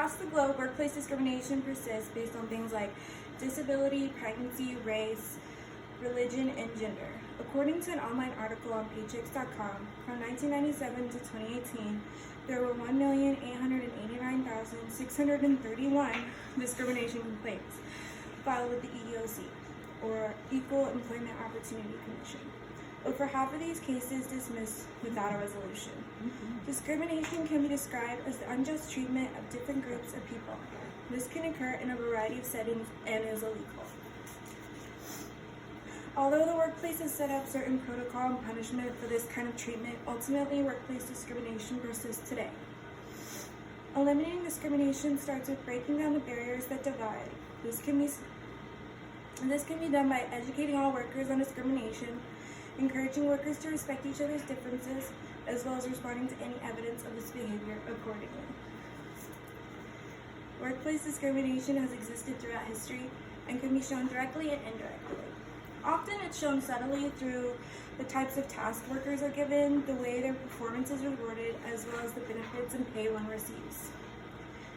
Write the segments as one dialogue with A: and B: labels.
A: Across the globe, workplace discrimination persists based on things like disability, pregnancy, race, religion, and gender. According to an online article on Paychecks.com, from 1997 to 2018, there were 1,889,631 discrimination complaints filed with the EEOC, or Equal Employment Opportunity Commission. Over half of these cases dismissed without a resolution. Discrimination can be described as the unjust treatment of different groups of people. This can occur in a variety of settings and is illegal. Although the workplace has set up certain protocol and punishment for this kind of treatment, ultimately workplace discrimination persists today. Eliminating discrimination starts with breaking down the barriers that divide. This can be done by educating all workers on discrimination, encouraging workers to respect each other's differences, as well as responding to any evidence of this behavior accordingly. Workplace discrimination has existed throughout history and can be shown directly and indirectly. Often it's shown subtly through the types of tasks workers are given, the way their performance is rewarded, as well as the benefits and pay one receives.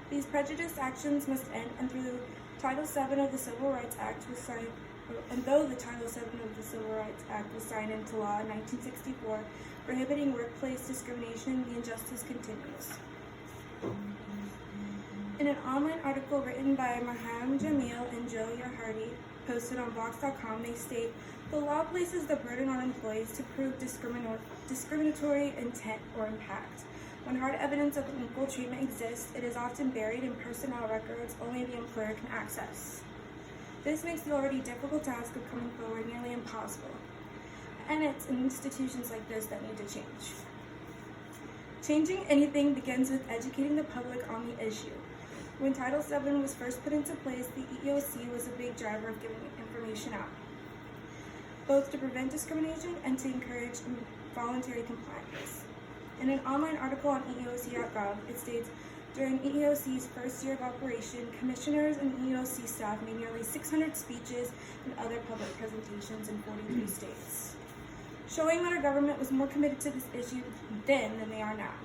A: These prejudiced actions must end, and through Title VII of the Civil Rights Act was signed, and though the Title VII of the Civil Rights Act was signed into law in 1964, prohibiting workplace discrimination, the injustice continues. In an online article written by Maham Jamil and Joe Yarhardy, posted on Vox.com, they state, "The law places the burden on employees to prove discriminatory intent or impact. When hard evidence of unequal treatment exists, it is often buried in personnel records only the employer can access. This makes the already difficult task of coming forward nearly impossible. And it's institutions like this that need to change. Changing anything begins with educating the public on the issue. When Title VII was first put into place, the EEOC was a big driver of giving information out, both to prevent discrimination and to encourage voluntary compliance. In an online article on EEOC.gov, it states, during EEOC's first year of operation, commissioners and EEOC staff made nearly 600 speeches and other public presentations in 43 states, showing that our government was more committed to this issue then than they are now.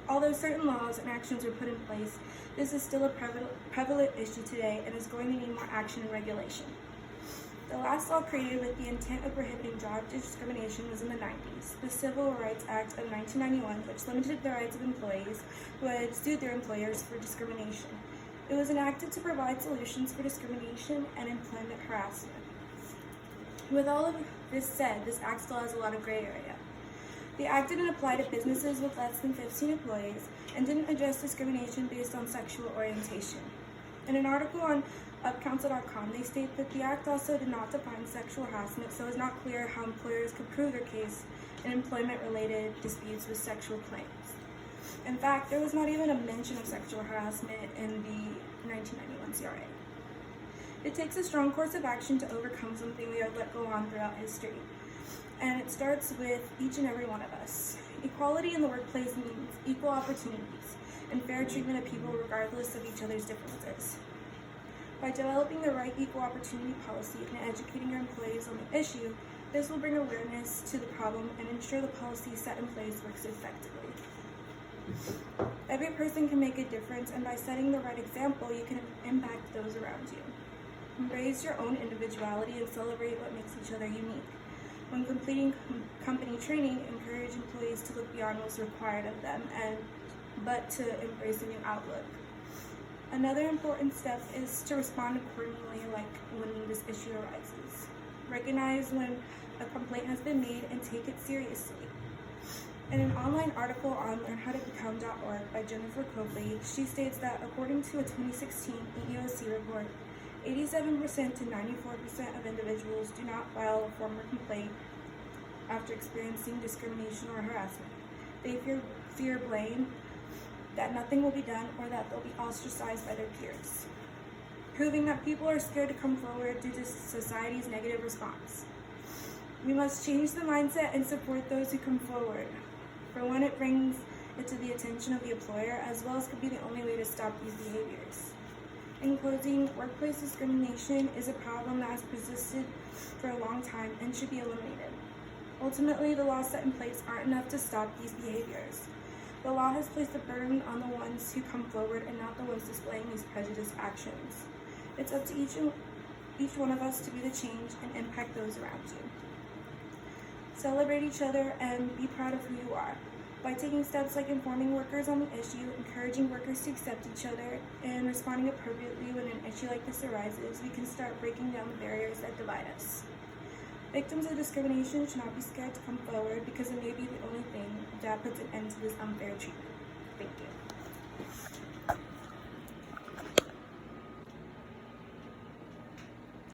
A: Although certain laws and actions were put in place, this is still a prevalent issue today and is going to need more action and regulation. The last law created with the intent of prohibiting job discrimination was in the 90s, the Civil Rights Act of 1991, which limited the rights of employees who had sued their employers for discrimination. It was enacted to provide solutions for discrimination and employment harassment. With all of this said, this act still has a lot of gray area. The act didn't apply to businesses with less than 15 employees and didn't address discrimination based on sexual orientation. In an article on upcouncil.com, they state that the act also did not define sexual harassment, so it's not clear how employers could prove their case in employment-related disputes with sexual claims. In fact, there was not even a mention of sexual harassment in the 1991 CRA. It takes a strong course of action to overcome something we have let go on throughout history. And it starts with each and every one of us. Equality in the workplace means equal opportunities and fair treatment of people regardless of each other's differences. By developing the right equal opportunity policy and educating your employees on the issue, this will bring awareness to the problem and ensure the policy set in place works effectively. Every person can make a difference, and by setting the right example, you can impact those around you. Embrace your own individuality and celebrate what makes each other unique. When completing company training, encourage employees to look beyond what's required of them, but to embrace a new outlook. Another important step is to respond accordingly, like when this issue arises. Recognize when a complaint has been made and take it seriously. In an online article on learnhowtobecome.org by Jennifer Copley, she states that according to a 2016 EEOC report, 87% to 94% of individuals do not file a formal complaint after experiencing discrimination or harassment. They fear blame, that nothing will be done, or that they'll be ostracized by their peers, proving that people are scared to come forward due to society's negative response. We must change the mindset and support those who come forward. For one, it brings it to the attention of the employer, as well as could be the only way to stop these behaviors. In closing, workplace discrimination is a problem that has persisted for a long time and should be eliminated. Ultimately, the laws set in place aren't enough to stop these behaviors, The law has placed the burden on the ones who come forward and not the ones displaying these prejudiced actions. It's up to each one of us to be the change and impact those around you. Celebrate each other and be proud of who you are. By taking steps like informing workers on the issue, encouraging workers to accept each other, and responding appropriately when an issue like this arises, we can start breaking down the barriers that divide us. Victims of discrimination should not be scared to come forward because it may be the only thing that puts an end to this unfair treatment. Thank you.